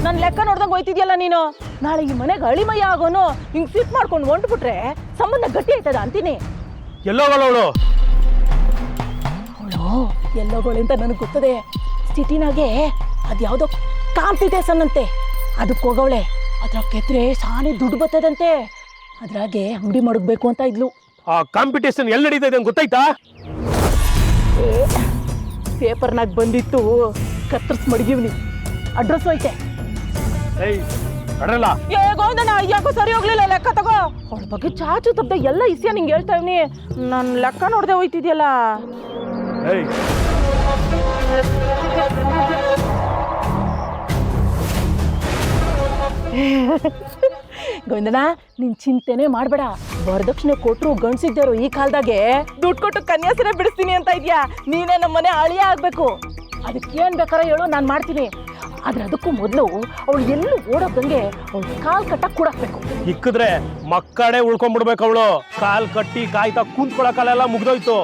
ನನ್ ಲೆಕ್ಕ ನೋಡ್ದಂಗ್ ಹೋಯ್ತಿದ್ಯಲ್ಲ ನೀನು. ನಾಳೆ ಈ ಮನೆಗೆ ಅಳಿಮಯ್ಯ ಆಗೋನು ಹಿಂಗ್ ಫಿಟ್ ಮಾಡ್ಕೊಂಡು ಹೊಂಟ್ಬಿಟ್ರೆ ಸಂಬಂಧ ಗಟ್ಟಿ ಆಯ್ತದ ಅಂತೀನಿ. ಎಲ್ಲೋಗಳವಳು ಎಲ್ಲೋಗಳು ಅಂತ ನನಗೆ ಗೊತ್ತದೆ. ಸಿಟಿನಾಗೆ ಅದ್ಯಾವುದೋ ಕಾಂಪಿಟೇಷನ್ ಅಂತೆ, ಅದಕ್ಕೆ ಹೋಗವಳೆ. ಅದ್ರ ಕೆತ್ರೆ ಸಾನೆ ದುಡ್ಡು ಬರ್ತದಂತೆ, ಅದ್ರಾಗೆ ಅಂಗಡಿ ಮಡಗ್ಬೇಕು ಅಂತ ಇದ್ಲು. ಆ ಕಾಂಪಿಟೇಷನ್ ಎಲ್ಲಿ ನಡೀತಾ ಇದೆ ಗೊತ್ತಾಯ್ತಾ? ಪೇಪರ್ನಾಗ ಬಂದಿತ್ತು, ಕತ್ತರಿಸ್ ಮಡಗಿವ್ನಿ. ಅಡ್ರೆಸ್ ಐತೆ. ಗೋವಿಂದಣ್ಣ ಯಾಕೋ ಸರಿ ಹೋಗ್ಲಿಲ್ಲ, ಲೆಕ್ಕ ತಗೋ. ಅವಳ ಬಗ್ಗೆ ಚಾಚು ತಪ್ಪದೆ ಎಲ್ಲ ಇಸ್ಯ ನಿಂಗೆ ಹೇಳ್ತಾ ಇವ್ನಿ. ನನ್ ಲೆಕ್ಕ ನೋಡ್ದೆ ಹೋಯ್ತಿದ್ಯಲ್ಲ. ಗೋವಿಂದಣ್ಣ ನೀನ್ ಚಿಂತೆನೆ ಮಾಡ್ಬೇಡ. ವರದಕ್ಷಿಣೆ ಕೊಟ್ರು ಗಂಡ್ಸಿದ್ದಾರು ಈ ಕಾಲದಾಗೆ ದುಡ್ಡು ಕೊಟ್ಟು ಕನ್ಯಾಸನೆ ಬಿಡಿಸ್ತೀನಿ ಅಂತ ಇದ್ಯಾ. ನೀನೇ ನಮ್ಮನೆ ಅಳಿಯ ಆಗ್ಬೇಕು. ಅದಕ್ಕೇನ್ ಬೇಕಾರ ಹೇಳು, ನಾನ್ ಮಾಡ್ತೀನಿ. ಆದ್ರೆ ಅದಕ್ಕೂ ಮೊದಲು ಅವಳು ಎಲ್ಲೂ ಓಡೋದಂಗೆ ಅವಳು ಕಾಲ್ ಕಟ್ಟ ಕೂಡಾಕ್ಬೇಕು. ಇಕ್ಕಿದ್ರೆ ಮಕ್ಕಳೇ ಉಳ್ಕೊಂಡ್ಬಿಡ್ಬೇಕು. ಅವಳು ಕಾಲ್ ಕಟ್ಟಿ ಕಾಯ್ತಾ ಕುಂತ್ಕೊಳಕಾಲೆಲ್ಲ ಮುಗ್ದೋಯ್ತು.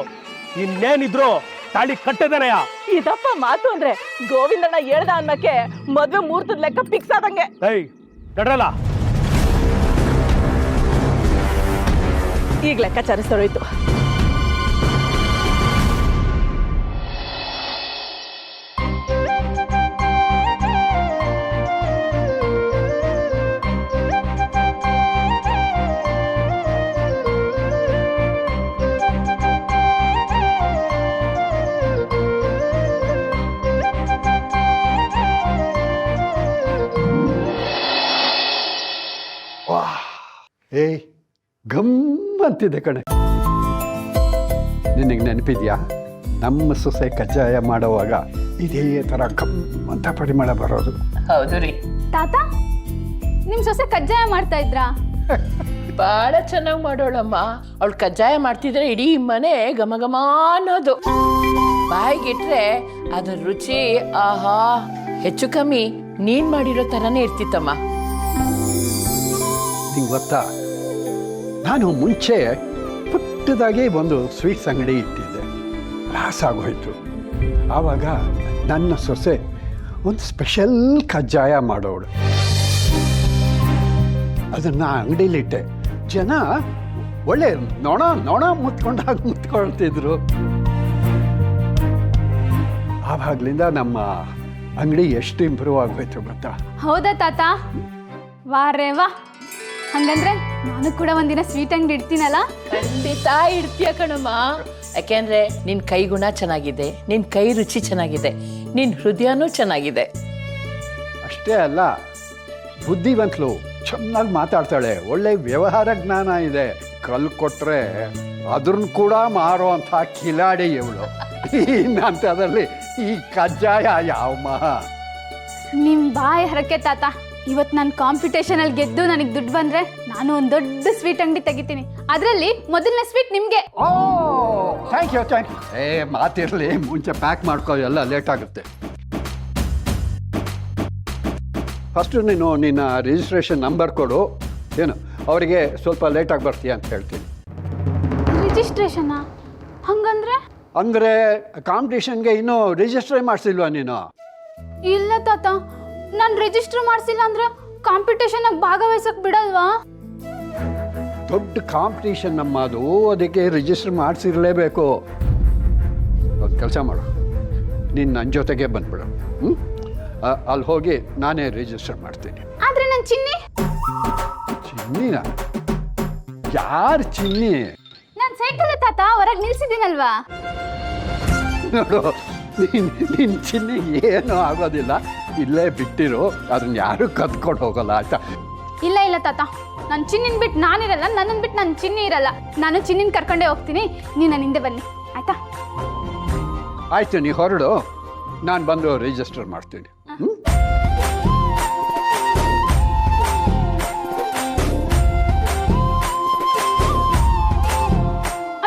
ಇನ್ನೇನಿದ್ರು ತಾಳಿ ಕಟ್ಟದೇನಯ್ಯ. ಇದಪ್ಪ ಮಾತು ಅಂದ್ರೆ ಗೋವಿಂದಣ್ಣ ಹೇಳ್ದ ಅನ್ನಕ್ಕೆ ಮದ್ವೆ ಮುಹೂರ್ತದ ಲೆಕ್ಕ ಫಿಕ್ಸ್ ಆದಂಗೆ. ನಡ್ರಲ್ಲ, ಈಗ ಲೆಕ್ಕಾಚಾರ ಸರೋಯ್ತು. ಏಯ್ ಗಮ್ಮಂತಿದೆ ಕಣೆ. ನಿನಗೆ ನೆನಪಿದ್ಯಾ, ನಮ್ಮ ಸೊಸೆ ಕಜ್ಜಾಯ ಮಾಡುವಾಗ ಇದೇ ಥರ ಗಮ್ಮಂತ ಪರಿಮಳ ಬರೋದು. ಹೌದು ರೀ ತಾತ, ನಿಮ್ ಸೊಸೆ ಕಜ್ಜಾಯ ಮಾಡ್ತಾ ಇದ್ರಾ? ಬಹಳ ಚೆನ್ನಾಗಿ ಮಾಡೋಳಮ್ಮ. ಅವಳು ಕಜ್ಜಾಯ ಮಾಡ್ತಿದ್ರೆ ಇಡೀ ಮನೆ ಘಮ ಘಮ ಅನ್ನೋದು. ಬಾಯಿಗಿಟ್ರೆ ಅದ್ರ ರುಚಿ ಆಹಾ, ಹೆಚ್ಚು ಕಮ್ಮಿ ನೀನ್ ಮಾಡಿರೋ ತರನೇ ಇರ್ತಿತ್ತಮ್ಮ. ನಿಂಗೆ ಗೊತ್ತಾ, ನಾನು ಮುಂಚೆ ಪುಟ್ಟದಾಗಿ ಒಂದು ಸ್ವೀಟ್ಸ್ ಅಂಗಡಿ ಇಟ್ಟಿದ್ದೆ, ಲಾಸ್ ಆಗೋಯ್ತು. ಆವಾಗ ನನ್ನ ಸೊಸೆ ಒಂದು ಸ್ಪೆಷಲ್ ಕಜ್ಜಾಯ ಮಾಡೋಳು. ಅದನ್ನು ಅಂಗಡಿಲಿಟ್ಟೆ. ಜನ ಒಳ್ಳೆ ನೊಣ ಮುತ್ಕೊಳ್ತಿದ್ರು. ಆವಾಗ್ಲಿಂದ ನಮ್ಮ ಅಂಗಡಿ ಎಷ್ಟು ಇಂಪ್ರೂವ್ ಆಗೋಯ್ತು ಗೊತ್ತಾ? ಹೌದಾ ತಾತ? ವಾರೇ ವಾ. ಹಂಗಂದ್ರೆ ನಾನು ಕೂಡ ಒಂದಿನ ಸ್ವೀಟ್ ಅಂಗಡಿ ಇಡ್ತೀನಲ್ಲ? ಖಂಡಿತ ಇಡ್ತೀಯ ಕಣಮ್ಮ. ಯಾಕೆಂದ್ರೆ ನಿನ್ ಕೈ ಗುಣ ಚೆನ್ನಾಗಿದೆ, ನಿನ್ ಕೈ ರುಚಿ ಚೆನ್ನಾಗಿದೆ, ನಿನ್ ಹೃದಯನೂ ಚೆನ್ನಾಗಿದೆ. ಅಷ್ಟೇ ಅಲ್ಲ, ಬುದ್ಧಿವಂತಲು, ಚೆನ್ನಾಗಿ ಮಾತಾಡ್ತಾಳೆ, ಒಳ್ಳೆ ವ್ಯವಹಾರ ಜ್ಞಾನ ಇದೆ. ಕಲ್ಲು ಕೊಟ್ರೆ ಅದ್ರನ್ನ ಕೂಡ ಮಾರೋ ಅಂಥ ಕಿಲಾಡಿ ಇವಳು. ಇನ್ನಂಥದ್ರಲ್ಲಿ ಈ ಕಜ್ಜಾಯ ಯಾವ ನಿಮ್ ಬಾಯಿ ಹರಕೆ ತಾತ. ಇವತ್ತು ನಾನು ಕಾಂಪಿಟೇಷನಲ್ಲಿ ಗೆದ್ದು ನನಗೆ ದುಡ್ಡು ಬಂದ್ರೆ ನಾನು ಒಂದು ದೊಡ್ಡ ಸ್ವೀಟ್ ಅಂಗಡಿ ತೆಗಿತೀನಿ. ಅದರಲ್ಲಿ ಮೊದಲನೇ ಸ್ವೀಟ್ ನಿಮಗೆ. ಓ ಥ್ಯಾಂಕ್ ಯು. ಮಾತಿರಲಿ, ಮುಂಚೆ ಪ್ಯಾಕ್ ಮಾಡ್ಕೋ, ಎಲ್ಲ ಲೇಟ್ ಆಗುತ್ತೆ. ಫಸ್ಟು ನೀನು ನಿನ್ನ ರಿಜಿಸ್ಟ್ರೇಷನ್ ನಂಬರ್ ಕೊಡು. ಏನು ಅವರಿಗೆ ಸ್ವಲ್ಪ ಲೇಟಾಗಿ ಬರ್ತೀಯ ಅಂತ ಹೇಳ್ತೀನಿ. ರಿಜಿಸ್ಟ್ರೇಷನಾ? ಹಂಗಂದ್ರೆ? ಅಂದರೆ ಕಾಂಪಿಟೇಷನ್ಗೆ ಇನ್ನೂ ರಿಜಿಸ್ಟ್ರೇ ಮಾಡಿಸಿಲ್ವಾ ನೀನು? ಇಲ್ಲ ತಾತ, ನಾನು ರಿಜಿಸ್ಟರ್ ಮಾಡಿಸಿಲ್ಲ ಅಂದ್ರೆ ಕಾಂಪಿಟೇಷನ್ ಭಾಗವಹಿಸಕ್ ಬಿಡಲ್ವಾ? ದೊಡ್ಡ ಕಾಂಪಿಟೇಷನ್ ನಮ್ಮದು, ಅದಕ್ಕೆ ರಿಜಿಸ್ಟರ್ ಮಾಡಿಸಿರ್ಲೇಬೇಕು. ಒಂದು ಕೆಲಸ ಮಾಡು, ನೀನು ನನ್ನ ಜೊತೆಗೆ ಬಂದ್ಬಿಡು. ಅಲ್ಲಿ ಹೋಗಿ ನಾನೇ ರಿಜಿಸ್ಟರ್ ಮಾಡ್ತೀನಿ. ಆದ್ರೆ ನನ್ನ ಚಿನ್ನಿ? ಚಿನ್ನಿನ? ಯಾರು ಚಿನ್ನಿ? ನಾನು ಸೈಕಲ್ ತಾತ ಹೊರಗೆ ನಿಲ್ಸಿದ್ದೀನಲ್ವಾ? ನೋಡು, ನಿನ್ನ ಚಿನ್ನಿ ಏನೂ ಆಗೋದಿಲ್ಲ, ಇಲ್ಲೇ ಬಿಟ್ಟಿರು. ಅದನ್ನ ಯಾರು ಕದ್ಕೊಂಡು ಹೋಗಲ್ಲ, ಆಯ್ತಾ? ಇಲ್ಲ ಇಲ್ಲ ತಾತ, ನಾನು ಚಿನ್ನಿನ ಬಿಟ್ಟು ನಾನಿರಲ್ಲ, ನನ್ನನ್ನು ಬಿಟ್ಟು ನನ್ನ ಚಿನ್ನಿ ಇರಲ್ಲ. ನಾನು ಚಿನ್ನಿನ ಕರ್ಕೊಂಡೇ ಹೋಗ್ತೀನಿ, ನೀವು ನನ್ನ ಹಿಂದೆ ಬನ್ನಿ, ಆಯ್ತಾ? ಆಯ್ತು, ನೀ ಹೊರಡು, ನಾನು ಬಂದು ರಿಜಿಸ್ಟರ್ ಮಾಡ್ತೀನಿ.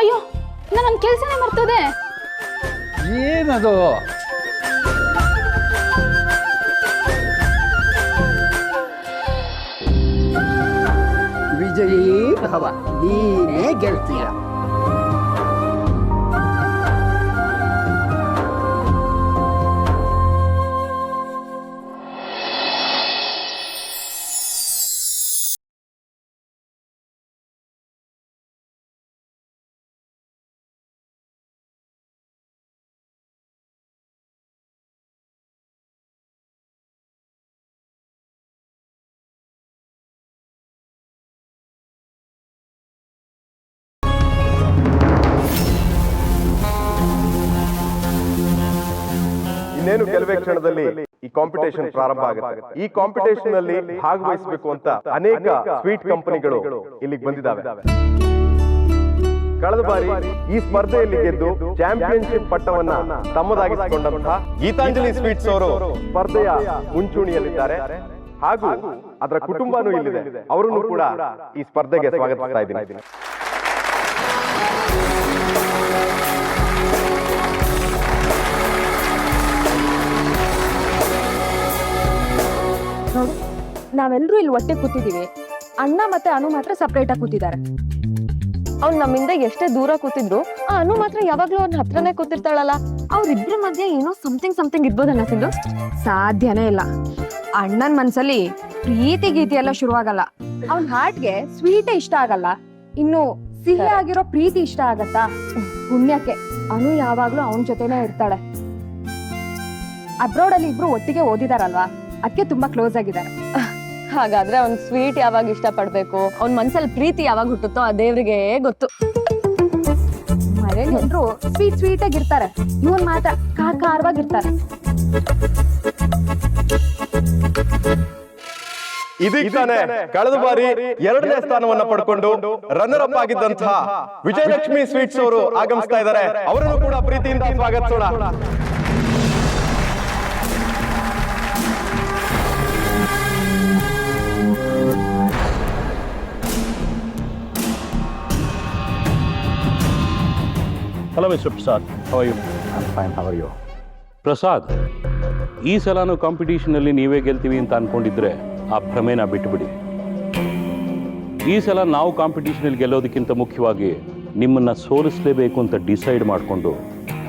ಅಯ್ಯೋ, ನನ್ನ ಕೆಲಸನೇ ಮರ್ತೋದೆ. ಏನದು? ವಿಜಯೀ ಭವ, ನೀನೇ ಗೆಲ್ತೀಯ. ಇನ್ನೇನು ಕೆಲವೇ ಕ್ಷಣದಲ್ಲಿ ಈ ಕಾಂಪಿಟೇಷನ್ ಪ್ರಾರಂಭ ಆಗುತ್ತೆ. ಈ ಕಾಂಪಿಟೇಷನ್ ಅಲ್ಲಿ ಭಾಗವಹಿಸಬೇಕು ಅಂತ ಅನೇಕ ಸ್ವೀಟ್ ಕಂಪನಿಗಳು ಇಲ್ಲಿಗೆ ಬಂದಿದ್ದಾವೆ. ಕಳೆದ ಬಾರಿ ಈ ಸ್ಪರ್ಧೆಯಲ್ಲಿ ಗೆದ್ದು ಚಾಂಪಿಯನ್ಶಿಪ್ ಪಟ್ಟವನ್ನ ತಮ್ಮದಾಗಿಸಿಕೊಂಡಂತಹ ಗೀತಾಂಜಲಿ ಸ್ವೀಟ್ಸ್ ಅವರು ಸ್ಪರ್ಧೆಯ ಮುಂಚೂಣಿಯಲ್ಲಿದ್ದಾರೆ ಹಾಗೂ ಅದರ ಕುಟುಂಬನೂ ಇಲ್ಲಿದೆ. ಅವರನ್ನು ಕೂಡ ಈ ಸ್ಪರ್ಧೆಗೆ ಸ್ವಾಗತಿಸ್ತಾ ಇದ್ದೀನಿ. ನೋಡು, ನಾವೆಲ್ಲರೂ ಇಲ್ಲಿ ಒಟ್ಟೆ ಕೂತಿದೀವಿ. ಅಣ್ಣ ಮತ್ತೆ ಅನು ಮಾತ್ರ ಸಪ್ರೇಟ್ ಆಗಿ ಕೂತಿದ್ದಾರೆ. ಅವ್ನು ನಮ್ಮಿಂದ ಎಷ್ಟೇ ದೂರ ಕೂತಿದ್ರು ಆ ಅನು ಮಾತ್ರ ಯಾವಾಗ್ಲೂ ಅವ್ನ ಹತ್ರನೇ ಕೂತಿರ್ತಾಳಲ್ಲ. ಅವ್ರಿಬ್ರ ಮಧ್ಯೆ ಏನೋ ಸಮಥಿಂಗ್ ಇರ್ಬೋದನ್ನ ಸಿಂಧು. ಸಾಧ್ಯನೇ ಇಲ್ಲ. ಅಣ್ಣನ್ ಮನ್ಸಲ್ಲಿ ಪ್ರೀತಿ ಗೀತಿ ಎಲ್ಲ ಶುರುವಾಗಲ್ಲ. ಅವ್ನ ಹಾರ್ಟ್ಗೆ ಸ್ವೀಟೇ ಇಷ್ಟ ಆಗಲ್ಲ. ಇನ್ನು ಸಿಹಿ ಆಗಿರೋ ಪ್ರೀತಿ ಇಷ್ಟ ಆಗತ್ತಾ? ಪುಣ್ಯಕ್ಕೆ ಅನು ಯಾವಾಗ್ಲೂ ಅವನ ಜೊತೆನೇ ಇರ್ತಾಳೆ. ಅಬ್ರಾಡ್ ಅಲ್ಲಿ ಇಬ್ರು ಒಟ್ಟಿಗೆ ಓದಿದಾರಲ್ವಾ, ಅದಕ್ಕೆ ತುಂಬಾ ಕ್ಲೋಸ್ ಆಗಿದ್ದಾರೆ. ಹಾಗಾದ್ರೆ ಅವ್ನ್ ಸ್ವೀಟ್ ಯಾವಾಗ ಇಷ್ಟ ಪಡ್ಬೇಕು, ಅವ್ನ ಮನ್ಸಲ್ಲಿ ಪ್ರೀತಿ ಯಾವಾಗ ಹುಟ್ಟುತ್ತೋ ಆ ದೇವ್ರಿಗೆ ಗೊತ್ತು. ಮನೇಲಿ ಎಲ್ರು ಸ್ವೀಟ್ ಆಗಿರ್ತಾರೆ, ಇವನ್ ಮಾತ್ರ ಖಾರವಾಗಿರ್ತಾರೆ. ಇದೀಗಾನೆ ಕಳೆದ ಬಾರಿ 2ನೇ ಸ್ಥಾನವನ್ನ ಪಡ್ಕೊಂಡು ರನ್ನರ್ ಅಪ್ ಆಗಿದ್ದಂತಹ ವಿಜಯಲಕ್ಷ್ಮಿ ಸ್ವೀಟ್ಸ್ ಅವರು ಆಗಮಿಸ್ತಾ ಇದ್ದಾರೆ. ಅವರನ್ನು ಕೂಡ ಪ್ರೀತಿಯಿಂದ ಸ್ವಾಗತಿಸೋಣ. Hello mister Prasad, how are you? I fine, how are you? Prasad, ಈ ಸಲನೂ ಕಾಂಪಿಟೇಷನಲ್ಲಿ ನೀವೇ ಗೆಲ್ತೀವಿ ಅಂತ ಅನ್ಕೊಂಡಿದ್ರೆ ಆ ಭ್ರಮೆನ ಬಿಟ್ಟುಬಿಡಿ. ಈ ಸಲ ನಾವು ಕಾಂಪಿಟೇಷನಲ್ಲಿ ಗೆಲ್ಲೋದಕ್ಕಿಂತ ಮುಖ್ಯವಾಗಿ ನಿಮ್ಮನ್ನು ಸೋಲಿಸಲೇಬೇಕು ಅಂತ ಡಿಸೈಡ್ ಮಾಡಿಕೊಂಡು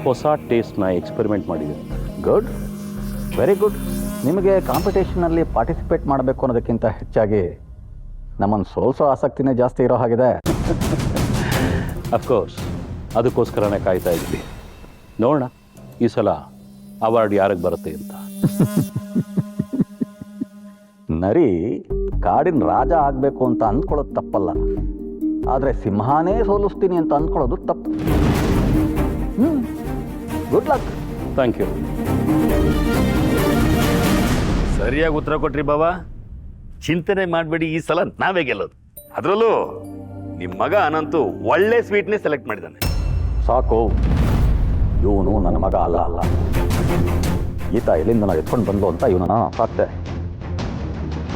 ಹೊಸ ಟೇಸ್ಟ್ನ ಎಕ್ಸ್ಪೆರಿಮೆಂಟ್ ಮಾಡಿದೆ. Good, very good. ನಿಮಗೆ ಕಾಂಪಿಟೇಷನಲ್ಲಿ ಪಾರ್ಟಿಸಿಪೇಟ್ ಮಾಡಬೇಕು ಅನ್ನೋದಕ್ಕಿಂತ ಹೆಚ್ಚಾಗಿ ನಮ್ಮನ್ನು ಸೋಲಿಸೋ ಆಸಕ್ತಿನೇ ಜಾಸ್ತಿ ಇರೋ ಹಾಗಿದೆ. ಅಫ್ಕೋರ್ಸ್, ಅದಕ್ಕೋಸ್ಕರನೇ ಕಾಯ್ತಾ ಇದ್ವಿ. ನೋಡೋಣ ಈ ಸಲ ಅವಾರ್ಡ್ ಯಾರಿಗೆ ಬರುತ್ತೆ ಅಂತ. ನರಿ ಕಾಡಿನ ರಾಜ ಆಗಬೇಕು ಅಂತ ಅಂದ್ಕೊಳ್ಳೋದು ತಪ್ಪಲ್ಲ, ಆದರೆ ಸಿಂಹನೇ ಸೋಲಿಸ್ತೀನಿ ಅಂತ ಅಂದ್ಕೊಳ್ಳೋದು ತಪ್ಪು. Good luck. Thank you. ಸರಿಯಾಗಿ ಉತ್ತರ ಕೊಟ್ರಿ ಬಾಬಾ. ಚಿಂತನೆ ಮಾಡಬೇಡಿ, ಈ ಸಲ ನಾವೇ ಗೆಲ್ಲೋದು. ಅದರಲ್ಲೂ ನಿಮ್ಮ ಮಗ ಅನಂತು ಒಳ್ಳೆ ಸ್ವೀಟ್ನೇ ಸೆಲೆಕ್ಟ್ ಮಾಡಿದ್ದಾನೆ. ಸಾಕು, ಇವನು ನನ್ನ ಮಗ ಅಲ್ಲ. ಈತ ಎಲ್ಲಿಂದ ನಾವು ಎತ್ಕೊಂಡು ಬಂದು ಅಂತ ಇವನನ್ನ ಸಾಕ್ತೆ.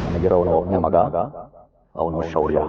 ನನಗಿರೋವನು ಒಬ್ಬನೇ ಮಗ, ಅವನು ಶೌರ್ಯ.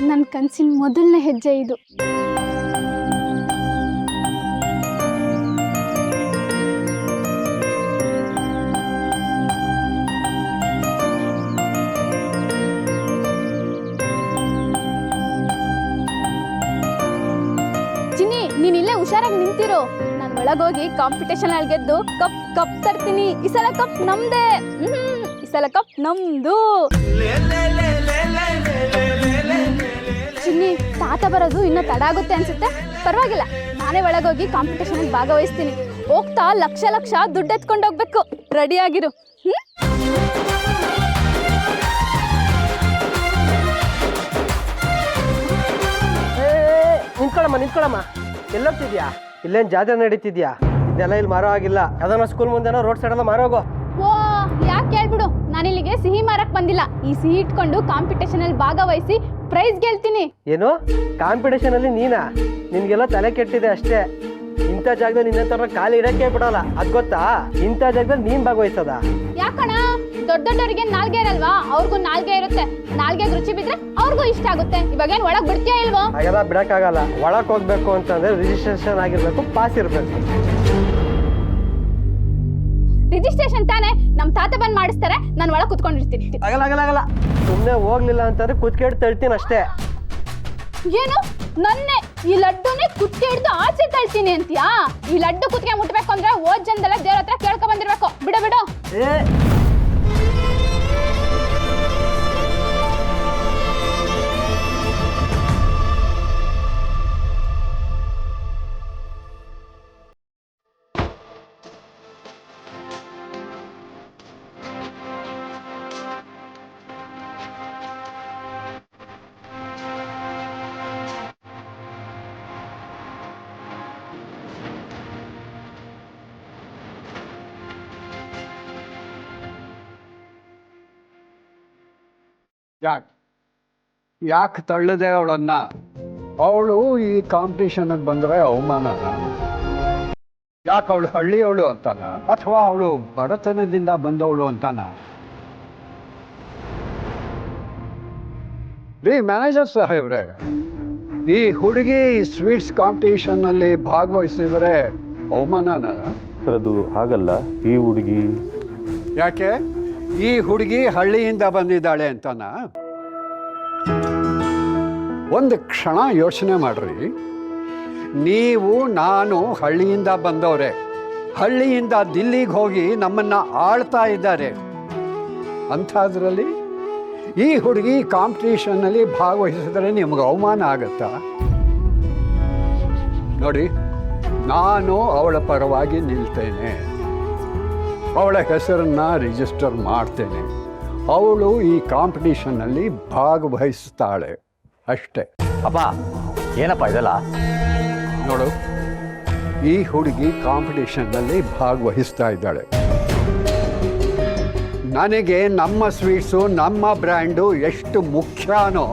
ನನ್ನ ಕನಸಿನ ಮೊದಲನೇ ಹೆಜ್ಜೆ ಇದು. ಚಿನ್ನಿ, ನೀನ್ ಇಲ್ಲೇ ಹುಷಾರಾಗಿ ನಿಂತಿರು. ನಾನು ಒಳಗೋಗಿ ಕಾಂಪಿಟೇಷನ್ ಅಲ್ಲಿ ಗೆದ್ದು ಕಪ್ ತರ್ತೀನಿ. ಈ ಸಲ ಕಪ್ ನಮ್ದೇ. ಈ ಸಲ ಕಪ್ ನಮ್ದು. ಚಿನ್ನಿ, ತಾತ ಬರೋದು ಇನ್ನೂ ತಡ ಆಗುತ್ತೆ ಅನ್ಸುತ್ತೆ. ಪರವಾಗಿಲ್ಲ, ನಾನೇ ಒಳಗೋಗಿ ಕಾಂಪಿಟೇಷನ್ ಅಲ್ಲಿ ಭಾಗವಹಿಸ್ತೀನಿ. ಹೋಗ್ತಾ ಲಕ್ಷ ದುಡ್ಡು ಎತ್ಕೊಂಡು ಹೋಗ್ಬೇಕು. ರೆಡಿ ಆಗಿರು. ನಿಂತ್ಕೊಳಮ್ಮ. ಎಲ್ಲೋಗ್ತಿದ್ಯಾ? ಇಲ್ಲೇನ್ ಜಾತ್ರೆ ನಡೀತಿದ್ಯಾ? ಇದೆಲ್ಲ ಇಲ್ಲಿ ಮಾರೋ ಆಗಿಲ್ಲ. ಯಾವ್ದಾನ ಸ್ಕೂಲ್ ಮುಂದೆನೋ ರೋಡ್ ಸೈಡ್ ಎಲ್ಲ ಮಾರೋಗೋ. ಓ, ಯಾಕೆ ಕೇಳ್ಬಿಡು. ನಾನಿಲ್ಲಿಗೆ ಸಿಹಿ ಮಾರಕ್ ಬಂದಿಲ್ಲ. ಈ ಸಿಹಿ ಇಟ್ಕೊಂಡು ಕಾಂಪಿಟೇಷನ್ ಅಲ್ಲಿ ಭಾಗವಹಿಸಿ ಪ್ರೈಸ್ ಗೆಲ್ತೀನಿ. ಏನು ಕಾಂಪಿಟೇಷನ್ ಅಲ್ಲಿ ನೀನಾ? ನಿನ್ಗೆಲ್ಲ ತಲೆ ಕೆಟ್ಟಿದೆ ಅಷ್ಟೇ. ಇಂಥ ಜಾಗದಲ್ಲಿ ನಿನ್ನ ಖಾಲಿ ಇಡಕ್ಕೆ ಬಿಡೋಲ್ಲ, ಅದ್ ಗೊತ್ತಾ? ಇಂಥ ಜಾಗದಲ್ಲಿ ನೀನ್ ಭಾಗವಹಿಸೋದ? ಯಾಕಣ, ದೊಡ್ಡವರಿಗೆ ನಾಲ್ಗೆ ಇರಲ್ವಾ? ಅವ್ರಿಗೂ ನಾಲ್ಗೆ ಇರುತ್ತೆ. ನಾಲ್ಗೆ ರುಚಿ ಬಿದ್ರೆ ಅವ್ರಿಗೂ ಇಷ್ಟ ಆಗುತ್ತೆ. ಇವಾಗೇನ್ ಒಳಗ್ ಬಿಡ್ತೀಯಾ ಇಲ್ವೋ? ಹಾಗೆಲ್ಲ ಬಿಡಕ್ಕಾಗಲ್ಲ. ಒಳಕ್ ಹೋಗ್ಬೇಕು ಅಂತಂದ್ರೆ ರಿಜಿಸ್ಟ್ರೇಷನ್ ಆಗಿರ್ಬೇಕು, ಪಾಸ್ ಇರ್ಬೇಕು. ರಿಜಿಸ್ಟ್ರೇಷನ್ ತಾನೇ, ನಮ್ ತಾತ ಬಂದ್ ಮಾಡಿಸ್ತಾರೆ. ನಾನು ಒಳಗ್ ಕುತ್ಕೊಂಡಿರ್ತೀನಿ. ಆಗಲ್ಲ. ಸುಮ್ನೆ ಹೋಗ್ಲಿಲ್ಲ ಅಂತಂದ್ರೆ ಕುತ್ಕೇಡ್ ತಳ್ತೀನಿ ಅಷ್ಟೇ. ಏನು ನನ್ನೆ ಈ ಲಡ್ಡುನೇ ಕುತ್ಕೆ ಹಿಡ್ದು ಆಚೆ ತಳ್ತೀನಿ ಅಂತೀಯಾ? ಈ ಲಡ್ಡು ಕುತ್ಕೆ ಮುಟ್ಬೇಕು ಅಂದ್ರೆ ಓದ್ ಜನದೆಲ್ಲ ದೇವ್ರ ಹತ್ರ ಕೇಳ್ಕೊ ಬಂದಿರ್ಬೇಕು. ಬಿಡು. ಯಾಕೆ ತಳ್ಳದೆ ಅವಳನ್ನ? ಅವಳು ಈ ಕಾಂಪಿಟೇಷನ್ಗೆ ಬಂದರೆ ಅವಮಾನ. ಯಾಕೆ ಅವಳು ಹಳ್ಳಿಯವಳು ಅಂತಾನ ಅಥವಾ ಅವಳು ಬಡತನದಿಂದ ಬಂದವಳು ಅಂತಾನ? ರೀ ಮ್ಯಾನೇಜರ್ ಸಾಹೇಬ್ರೆ, ಈ ಹುಡುಗಿ ಸ್ವೀಟ್ಸ್ ಕಾಂಪಿಟೇಷನ್ನಲ್ಲಿ ಭಾಗವಹಿಸಿದರೆ ಅವಮಾನನ? ಅದು ಹಾಗಲ್ಲ. ಈ ಹುಡುಗಿ ಯಾಕೆ? ಈ ಹುಡುಗಿ ಹಳ್ಳಿಯಿಂದ ಬಂದಿದ್ದಾಳೆ ಅಂತಾನ? ಒಂದು ಕ್ಷಣ ಯೋಚನೆ ಮಾಡ್ರಿ. ನೀವು ನಾನು ಹಳ್ಳಿಯಿಂದ ಬಂದವರೇ. ಹಳ್ಳಿಯಿಂದ ದಿಲ್ಲಿಗೆ ಹೋಗಿ ನಮ್ಮನ್ನು ಆಳ್ತಾ ಇದ್ದಾರೆ. ಅಂಥದ್ರಲ್ಲಿ ಈ ಹುಡುಗಿ ಕಾಂಪಿಟೇಷನ್ನಲ್ಲಿ ಭಾಗವಹಿಸಿದ್ರೆ ನಿಮ್ಗೆ ಅವಮಾನ ಆಗತ್ತಾ? ನೋಡಿ, ನಾನು ಅವಳ ಪರವಾಗಿ ನಿಲ್ತೇನೆ. ಅವಳ ಹೆಸರನ್ನು ರಿಜಿಸ್ಟರ್ ಮಾಡ್ತೇನೆ. ಅವಳು ಈ ಕಾಂಪಿಟೇಷನ್ನಲ್ಲಿ ಭಾಗವಹಿಸ್ತಾಳೆ ಅಷ್ಟೇ. ಅಪ್ಪ ಏನಪ್ಪ ಇದೆಲ್ಲ? ನೋಡು, ಈ ಹುಡುಗಿ ಕಾಂಪಿಟೇಷನ್ನಲ್ಲಿ ಭಾಗವಹಿಸ್ತಾ ಇದ್ದಾಳೆ. ನನಗೆ ನಮ್ಮ ಸ್ವೀಟ್ಸು, ನಮ್ಮ ಬ್ರ್ಯಾಂಡು ಎಷ್ಟು ಮುಖ್ಯನೋ,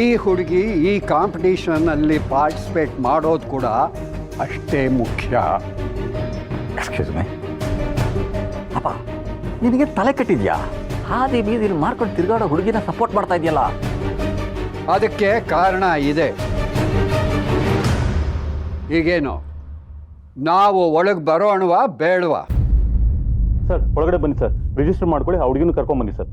ಈ ಹುಡುಗಿ ಈ ಕಾಂಪಿಟೇಷನ್ನಲ್ಲಿ ಪಾರ್ಟಿಸಿಪೇಟ್ ಮಾಡೋದು ಕೂಡ ಅಷ್ಟೇ ಮುಖ್ಯ. ಎಕ್ಸ್ಕ್ಯೂಸ್ ಮೀ ಅಪ್ಪ, ನಿನಗೆ ತಲೆ ಕೆಟ್ಟಿದ್ಯಾ? ಹಾದಿ ಬೀದಿಲಿ ಮಾರ್ಕೊಂಡು ತಿರುಗಾಡೋ ಹುಡುಗಿನ ಸಪೋರ್ಟ್ ಮಾಡ್ತಾ ಇದೆಯಲ್ಲ? ಅದಕ್ಕೆ ಕಾರಣ ಇದೆ. ಈಗೇನು, ನಾವು ಒಳಗೆ ಬರೋಣವಾ ಬೇಡವಾ? ಸರ್ ಒಳಗಡೆ ಬನ್ನಿ ಸರ್, ರಿಜಿಸ್ಟರ್ ಮಾಡ್ಕೊಳ್ಳಿ, ಆ ಹುಡುಗಿನೂ ಕರ್ಕೊಂಬನ್ನಿ ಸರ್.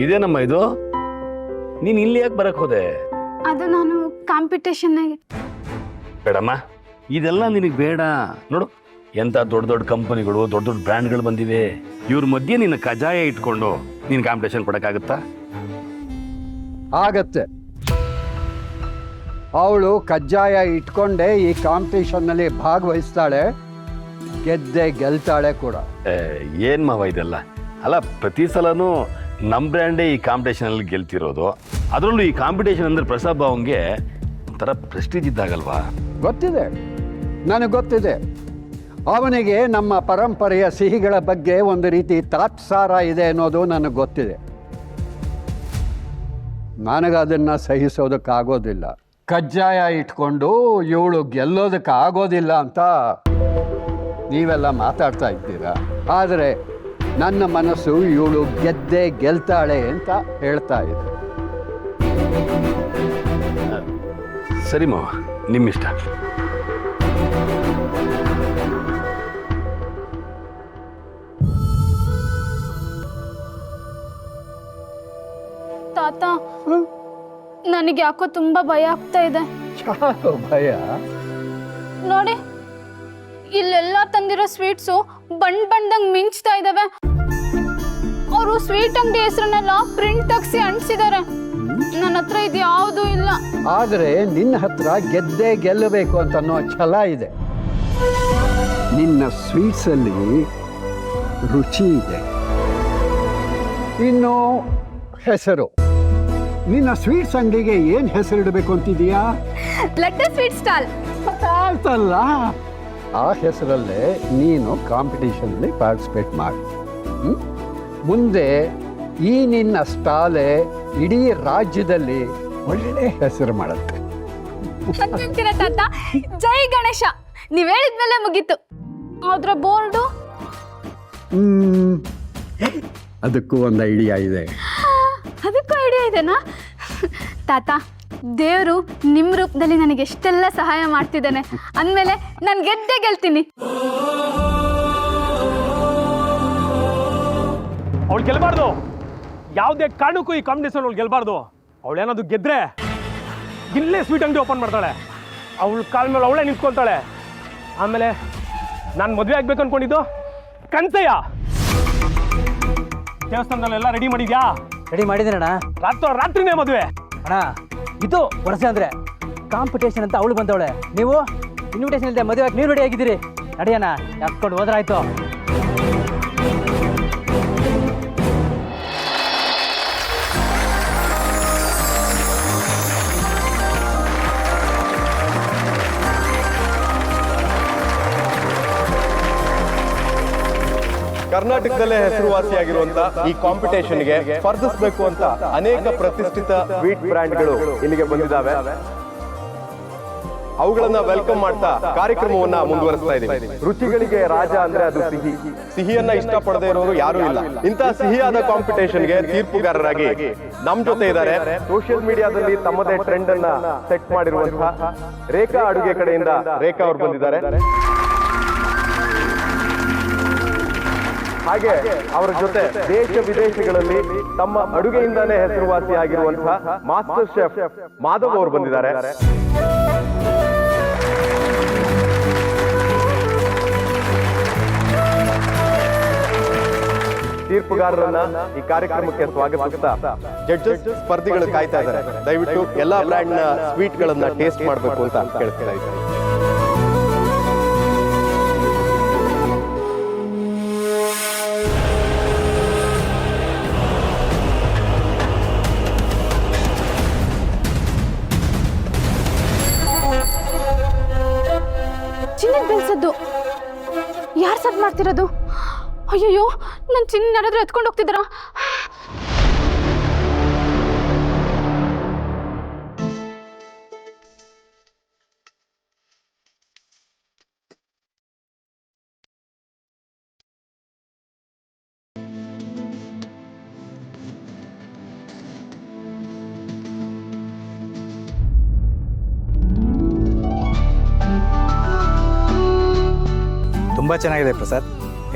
ಇದೇನಮ್ಮ ಇದು? ನೀನು ಇಲ್ಲಿ ಯಾಕೆ ಬರಕ್ ಹೋದೆ? ಅದು ನಾನು ಕಾಂಪಿಟೇಷನ್. ಬೇಡಮ್ಮ, ಇದೆಲ್ಲ ನಿನಗೆ ಬೇಡ. ನೋಡು, ಎಂಥ ದೊಡ್ಡ ದೊಡ್ಡ ಕಂಪನಿಗಳು, ದೊಡ್ಡ ದೊಡ್ಡ ಬ್ರ್ಯಾಂಡ್ಗಳು ಬಂದಿವೆ. ಇವ್ರ ಮಧ್ಯೆ ನಿನ್ನ ಕಜಾಯ ಇಟ್ಕೊಂಡು ನೀನು ಕಾಂಪಿಟೇಷನ್ ಕೊಡೋಕ್ಕಾಗತ್ತಾ? ಆಗತ್ತೆ. ಅವಳು ಕಜ್ಜಾಯ ಇಟ್ಕೊಂಡೆ ಈ ಕಾಂಪಿಟೇಷನ್ನಲ್ಲಿ ಭಾಗವಹಿಸ್ತಾಳೆ, ಗೆದ್ದೆ ಗೆಲ್ತಾಳೆ ಕೂಡ. ಏನು ಮಾವ ಇದೆಲ್ಲ? ಅಲ್ಲ, ಪ್ರತಿ ಸಲನೂ ನಮ್ಮ ಬ್ರ್ಯಾಂಡೇ ಈ ಕಾಂಪಿಟೇಷನಲ್ಲಿ ಗೆಲ್ತಿರೋದು. ಅದರಲ್ಲೂ ಈ ಕಾಂಪಿಟೇಷನ್ ಅಂದರೆ ಪ್ರಸಾದ್ ಭಾವಂಗೆ ಒಂಥರ ಪ್ರೆಸ್ಟೀಜ್ ಇದ್ದಾಗಲ್ವಾ? ಗೊತ್ತಿದೆ, ನನಗೆ ಗೊತ್ತಿದೆ. ಅವನಿಗೆ ನಮ್ಮ ಪರಂಪರೆಯ ಸಿಹಿಗಳ ಬಗ್ಗೆ ಒಂದು ರೀತಿ ತಾತ್ಸಾರ ಇದೆ ಅನ್ನೋದು ನನಗೆ ಗೊತ್ತಿದೆ. ನನಗದನ್ನು ಸಹಿಸೋದಕ್ಕಾಗೋದಿಲ್ಲ. ಕಜ್ಜಾಯ ಇಟ್ಕೊಂಡು ಇವಳು ಗೆಲ್ಲೋದಕ್ಕಾಗೋದಿಲ್ಲ ಅಂತ ನೀವೆಲ್ಲ ಮಾತಾಡ್ತಾ ಇದ್ದೀರಾ. ಆದರೆ ನನ್ನ ಮನಸ್ಸು ಇವಳು ಗೆದ್ದೇ ಗೆಲ್ತಾಳೆ ಅಂತ ಹೇಳ್ತಾ ಇದೆ. ಸರಿ ಮಾವ, ನಿಮ್ಮಿಷ್ಟ. ತಾತ, ನನಗೆ ಯಾಕೋ ತುಂಬಾ ಭಯ ಆಗ್ತಾ ಇದೆ. ಸಾಕು ಭಯ. ನೋಡಿ, ಇಲ್ಲೆಲ್ಲ ತಂದಿರೋ ಸ್ವೀಟ್ಸು ಬಣ್ಣದಂಗ್ ಮಿಂಚ್ತಾ ಇದಾವೆ. ಅವರು ಸ್ವೀಟ್ ಅಂಗಡಿ ಹೆಸರನ್ನೆಲ್ಲ ಪ್ರಿಂಟ್ ತೆಗ್ಸಿ ಅಂಟಿಸಿದ್ದಾರೆ. ನನ್ನ ಹತ್ರ ಇದು ಯಾವುದೂ ಇಲ್ಲ. ಆದರೆ ನಿನ್ನ ಹತ್ರ ಗೆದ್ದೇ ಗೆಲ್ಲಬೇಕು ಅಂತ ಅನ್ನೋ ಛಲ ಇದೆ. ನಿನ್ನ ಸ್ವೀಟ್ಸಲ್ಲಿ ರುಚಿ ಇದೆ. ಇನ್ನು ಹೆಸರು, ನಿನ್ನ ಸ್ವೀಟ್ಸ್ ಅಂಗಡಿಗೆ ಏನು ಹೆಸರಿಡಬೇಕು ಅಂತಿದೀಯಾ? Laddu sweet stall. ಆಯ್ತಲ್ಲ, ಆ ಹೆಸರಲ್ಲೇ ನೀನು ಕಾಂಪಿಟೇಷನ್ಲಿ ಪಾರ್ಟಿಸಿಪೇಟ್ ಮಾಡಿ. ಮುಂದೆ ಈ ನಿನ್ನ ಸ್ಟಾಲೆ ಇಡೀ ರಾಜ್ಯದಲ್ಲಿ ಒಳ್ಳೆ ಹೆಸರು ಮಾಡುತ್ತೆ. ಅಂತಿರ್ತೀರ ತಾತ. ಜೈ ಗಣೇಶ. ನೀವ್ ಹೇಳಿದ್ಮೇಲೆ ಮುಗೀತು. ಅದ್ರ ಬೋರ್ಡು ಅದಕ್ಕೂ ಒಂದು ಐಡಿಯಾ ಇದೆ. ಅದಕ್ಕೂ ಐಡಿಯಾ ಇದೆನಾ? ತಾತ, ದೇವರು ನಿಮ್ಮ ರೂಪದಲ್ಲಿ ನನಗೆ ಎಷ್ಟೆಲ್ಲ ಸಹಾಯ ಮಾಡ್ತಿದ್ದಾನೆ ಅಂದಮೇಲೆ ನಾನು ಗೆದ್ದೇ ಗೆಲ್ತೀನಿ. ಅವಳು ಗೆಲ್ಬಾರ್ದು. ಯಾವುದೇ ಕಾರಣಕ್ಕೂ ಈ ಕಾಂಪಿಟೇಷನ್ ಅವಳು ಗೆಲ್ಬಾರ್ದು. ಅವಳೇನಾದ್ರು ಗೆದ್ರೆ ಇಲ್ಲೇ ಸ್ವೀಟ್ ಅಂಗಡಿ ಓಪನ್ ಮಾಡ್ತಾಳೆ. ಅವಳ ಕಾಲ ಮೇಲೆ ಅವಳೇ ನಿಂತ್ಕೊಳ್ತಾಳೆ. ಆಮೇಲೆ ನಾನು ಮದುವೆ ಆಗ್ಬೇಕು ಅನ್ಕೊಂಡಿದ್ದು ಕನ್ಸಯ್ಯ. ದೇವಸ್ಥಾನದಲ್ಲೆಲ್ಲ ರೆಡಿ ಮಾಡಿದ್ಯಾ? ರೆಡಿ ಮಾಡಿದ್ದೀನಣ್ಣ. ರಾತ್ರಿನೇ ಮದುವೆ ಅಣ್ಣ, ಇದು ವರಸೆ ಅಂದ್ರೆ ಕಾಂಪಿಟೇಷನ್ ಅಂತ ಅವಳು ಬಂದವಳೆ. ನೀವು ಇನ್ವಿಟೇಷನ್ ಇಲ್ಲದೆ ಮದುವೆ ನೀವು ರೆಡಿ ಆಗಿದ್ದೀರಿ. ನಡಿಯೋಣ, ಯಾಕೊಂಡು ಹೋದ್ರಾಯ್ತು. ಕರ್ನಾಟಕದಲ್ಲೇ ಹೆಸರುವಾಸಿಯಾಗಿರುವಂತಹ ಈ ಕಾಂಪಿಟೇಷನ್ಗೆ ಸ್ಪರ್ಧಿಸಬೇಕು ಅಂತ ಅನೇಕ ಪ್ರತಿಷ್ಠಿತ ಸ್ವೀಟ್ ಬ್ರ್ಯಾಂಡ್ಗಳು ಇಲ್ಲಿಗೆ ಬಂದಿದ್ದಾವೆ. ಅವುಗಳನ್ನ ವೆಲ್ಕಮ್ ಮಾಡ್ತಾ ಕಾರ್ಯಕ್ರಮವನ್ನ ಮುಂದುವರಿಸ್ತಾ ಇದ್ದೀವಿ. ರುಚಿಗಳಿಗೆ ರಾಜ ಅಂದ್ರೆ ಅದು ಸಿಹಿ. ಸಿಹಿಯನ್ನ ಇಷ್ಟಪಡದೇ ಇರೋರು ಯಾರು ಇಲ್ಲ. ಇಂತಹ ಸಿಹಿಯಾದ ಕಾಂಪಿಟೇಷನ್ಗೆ ತೀರ್ಪುಗಾರರಾಗಿ ನಮ್ ಜೊತೆ ಇದ್ದಾರೆ. ಸೋಷಿಯಲ್ ಮೀಡಿಯಾದಲ್ಲಿ ತಮ್ಮದೇ ಟ್ರೆಂಡ್ ಅನ್ನ ಸೆಟ್ ಮಾಡಿರುವಂತಹ ರೇಖಾ ಅಡುಗೆ ಕಡೆಯಿಂದ ರೇಖಾ ಅವರು ಬಂದಿದ್ದಾರೆ. ಹಾಗೆ ಅವರ ಜೊತೆ ದೇಶ ವಿದೇಶಗಳಲ್ಲಿ ತಮ್ಮ ಅಡುಗೆಯಿಂದಾನೇ ಹೆಸರುವಾಸಿಯಾಗಿರುವಂತಹ ಮಾಸ್ಟರ್ ಶೆಫ್ ಮಾಧವ್ ಅವರು ಬಂದಿದ್ದಾರೆ. ತೀರ್ಪುಗಾರರನ್ನ ಈ ಕಾರ್ಯಕ್ರಮಕ್ಕೆ ಸ್ವಾಗತಿಸ್ತಾ ಜಡ್ಜಸ್ ಸ್ಪರ್ಧಿಗಳು ಕಾಯ್ತಾ ಇದ್ದಾರೆ. ದಯವಿಟ್ಟು ಎಲ್ಲಾ ಬ್ರ್ಯಾಂಡ್ ನ ಸ್ವೀಟ್ ಗಳನ್ನ ಟೇಸ್ಟ್ ಮಾಡಬೇಕು ಅಂತ ಕೇಳ್ತಾ ಇದ್ದಾರೆ. ಚಿನ್ನದ ಬೆಲ್ಸದ್ದು ಯಾರು ಸದ್ ಮಾಡ್ತಿರೋದು? ಅಯ್ಯಯ್ಯೋ, ನನ್ನ ಚಿನ್ನ ಯಾರಾದ್ರೂ ಎತ್ಕೊಂಡು ಹೋಗ್ತಿದ್ದಾರಾ? ತುಂಬ ಚೆನ್ನಾಗಿದೆ ಪ್ರಸಾದ್.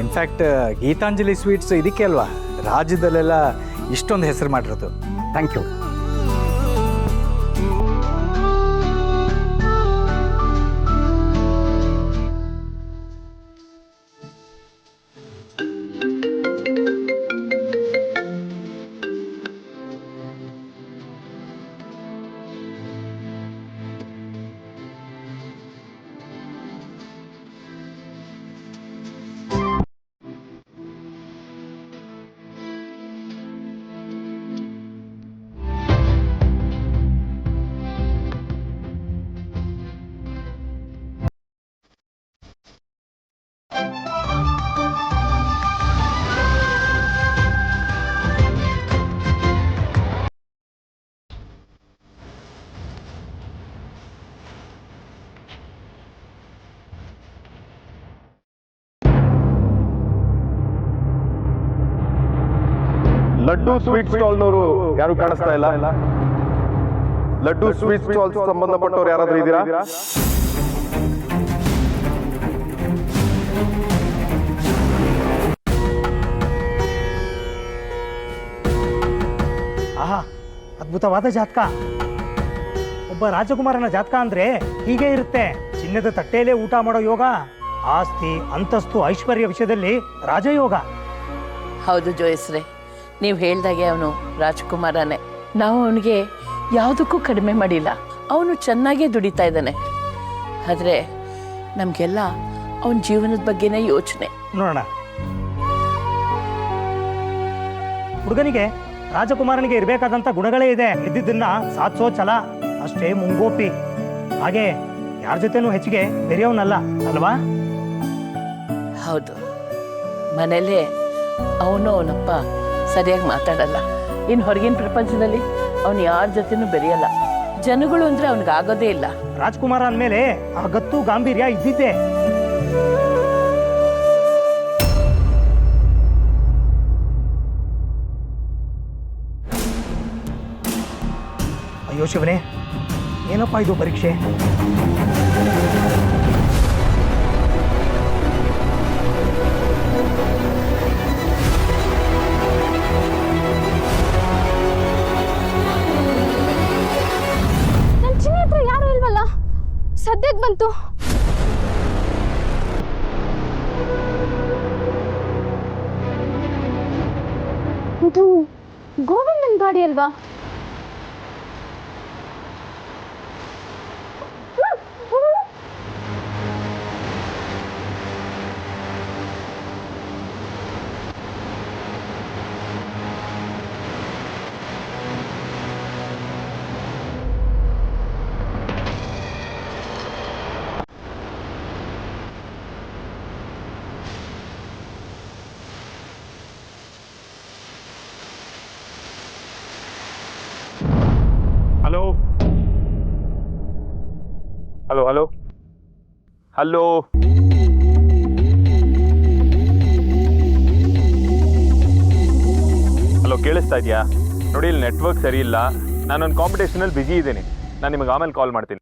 ಇನ್ಫ್ಯಾಕ್ಟ್ ಗೀತಾಂಜಲಿ ಸ್ವೀಟ್ಸ್ ಇದಕ್ಕೆ ಅಲ್ವಾ ರಾಜ್ಯದಲ್ಲೆಲ್ಲ ಇಷ್ಟೊಂದು ಹೆಸರು ಮಾಡಿರೋದು. Thank you. ಲಡ್ಡು ಸ್ವೀಟ್ ಸ್ಟಾಲ್ನವರು ಯಾರು ಕಾಣಿಸ್ತಾ ಇಲ್ಲ. ಲಡ್ಡು ಸ್ವೀಟ್ ಸ್ಟಾಲ್ ಸಂಬಂಧಪಟ್ಟವ್ರು ಯಾರಾದ್ರೂ ಇದ್ದೀರಾ? ಆಹಾ, ಅದ್ಭುತವಾದ ಜಾತಕ. ಒಬ್ಬ ರಾಜಕುಮಾರನ ಜಾತಕ ಅಂದ್ರೆ ಹೀಗೆ ಇರುತ್ತೆ. ಚಿನ್ನದ ತಟ್ಟೆಯಲ್ಲೇ ಊಟ ಮಾಡೋ ಯೋಗ, ಆಸ್ತಿ ಅಂತಸ್ತು ಐಶ್ವರ್ಯ ವಿಷಯದಲ್ಲಿ ರಾಜಯೋಗ. ಹೌದು ಜೋಯಿಸ್ರೆ, ನೀವು ಹೇಳ್ದಾಗೆ ಅವನು ರಾಜ್ಕುಮಾರನೇ. ನಾವು ಅವನಿಗೆ ಯಾವುದಕ್ಕೂ ಕಡಿಮೆ ಮಾಡಿಲ್ಲ. ಅವನು ಚೆನ್ನಾಗೇ ದುಡಿತಾ ಇದ್ದಾನೆ. ಆದರೆ ನಮಗೆಲ್ಲ ಅವನ ಜೀವನದ ಬಗ್ಗೆನೇ ಯೋಚನೆ. ನೋಡೋಣ, ಹುಡುಗನಿಗೆ ರಾಜಕುಮಾರನಿಗೆ ಇರಬೇಕಾದಂಥ ಗುಣಗಳೇ ಇದೆ. ಇದ್ದಿದ್ದನ್ನ ಸಾಧಿಸೋ ಛಲ, ಅಷ್ಟೇ ಮುಂಗೋಪಿ. ಹಾಗೆ ಯಾರ ಜೊತೆನೂ ಹೆಚ್ಚಿಗೆ ಬೆರೆಯವನಲ್ಲ ಅಲ್ವಾ? ಹೌದು, ಮನೇಲೇ ಅವನು ಅವನಪ್ಪ ಸರಿಯಾಗಿ ಮಾತಾಡಲ್ಲ. ಇನ್ನು ಹೊರಗಿನ ಪ್ರಪಂಚದಲ್ಲಿ ಅವನು ಯಾರ ಜೊತೆನೂ ಬೆರೆಯಲ್ಲ. ಜನಗಳು ಅಂದ್ರೆ ಅವನಿಗಾಗೋದೇ ಇಲ್ಲ. ರಾಜ್ಕುಮಾರ ಅಂದಮೇಲೆ ಆ ಗತ್ತು ಗಾಂಭೀರ್ಯ ಇದ್ದಿದ್ದೆ. ಅಯ್ಯೋ ಶಿವನೇ, ಏನಪ್ಪ ಇದು ಪರೀಕ್ಷೆ? ನನ್ನ ಚಿನ್ನ ಹತ್ರ ಯಾರು ಇಲ್ವಲ್ಲ, ಸದ್ಯಕ್ಕೆ ಬಂತು. ಇದು ಗೋವಿಂದನ್ ಗಾಡಿ ಅಲ್ವಾ? Hello hello hello hello hello, ಕೇಳಿಸ್ತಾ ಇದೆಯಾ? ನೋಡಿ, ಇಲ್ಲಿ ನೆಟ್ವರ್ಕ್ ಸರಿ ಇಲ್ಲ. ನಾನೊಂದು ಕಾಂಪಿಟೇಷನಲ್ಲಿ ಬ್ಯುಸಿ ಇದ್ದೀನಿ. ನಾನು ನಿಮಗೆ ಆಮೇಲೆ ಕಾಲ್ ಮಾಡ್ತೀನಿ.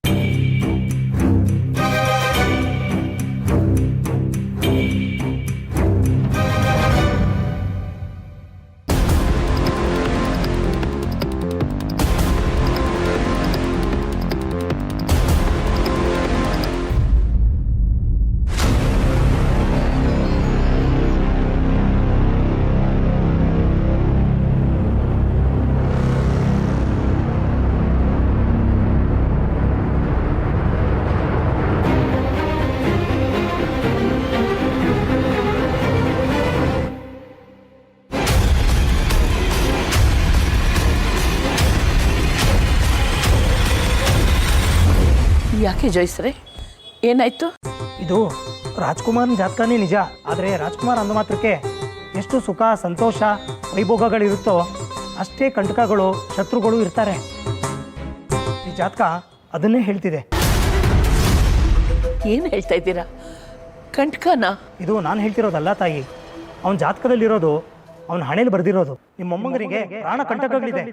ಯಾಕೆ ಜೋಯಿಸ್ರೆ, ಏನಾಯ್ತು? ಇದು ರಾಜ್ಕುಮಾರನ ಜಾತಕನೇ ನಿಜ. ಆದರೆ ರಾಜ್ಕುಮಾರ್ ಅಂದ ಮಾತ್ರಕ್ಕೆ ಎಷ್ಟು ಸುಖ ಸಂತೋಷ ವೈಭೋಗಗಳಿರುತ್ತೋ ಅಷ್ಟೇ ಕಂಟಕಗಳು ಶತ್ರುಗಳು ಇರ್ತಾರೆ. ಈ ಜಾತಕ ಅದನ್ನೇ ಹೇಳ್ತಿದೆ. ಏನು ಹೇಳ್ತಾ ಇದ್ದೀರಾ? ಕಂಟಕನಾ? ಇದು ನಾನು ಹೇಳ್ತಿರೋದಲ್ಲ ತಾಯಿ, ಅವನ ಜಾತಕದಲ್ಲಿರೋದು, ಅವನ ಹಣೆಯಲ್ಲಿ ಬರೆದಿರೋದು. ನಿಮ್ಮ ಮೊಮ್ಮಗನಿಗೆ ಪ್ರಾಣ ಕಂಟಕಗಳಿದೆ.